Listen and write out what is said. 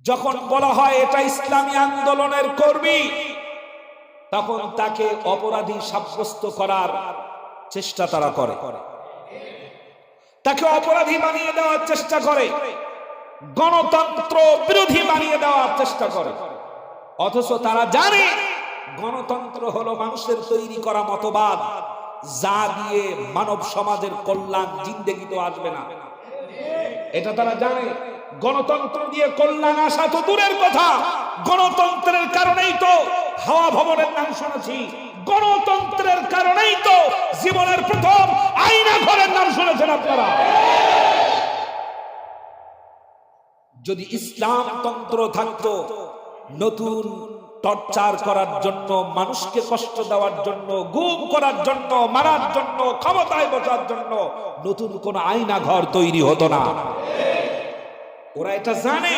যখন বলা হয় এটা ইসলামী আন্দোলনের কর্মী, তখন তাকে অপরাধী সাব্যস্ত করার চেষ্টা তারা করে, তাকে অপরাধী বানিয়ে দেওয়ার চেষ্টা করে, গণতন্ত্র বিরোধী বানিয়ে দেওয়ার চেষ্টা করে। অথচ তারা জানে গণতন্ত্র হলো মানুষের তৈরি করা মতবাদ, যা দিয়ে মানব সমাজের কল্যাণ জিন্দেগিতে আসবে না। এটা তারা জানে। গণতন্ত্র দিয়ে কল্যাণ আসা তো দূরের কথা, গণতন্ত্রের কারণেই তো হাওয়া ভবনের নাম শুনেছি, গণতন্ত্রের কারণেই তো জীবনের প্রথম আয়না ঘরের নাম শুনেছেন আপনারা। যদি ইসলাম তন্ত্র থাকতো, নতুন টর্চার করার জন্য, মানুষকে কষ্ট দেওয়ার জন্য, গুম করার জন্য, মারার জন্য, ক্ষমতায় বসার জন্য নতুন কোন আয়না ঘর তৈরি হতো না। ওরা এটা জানে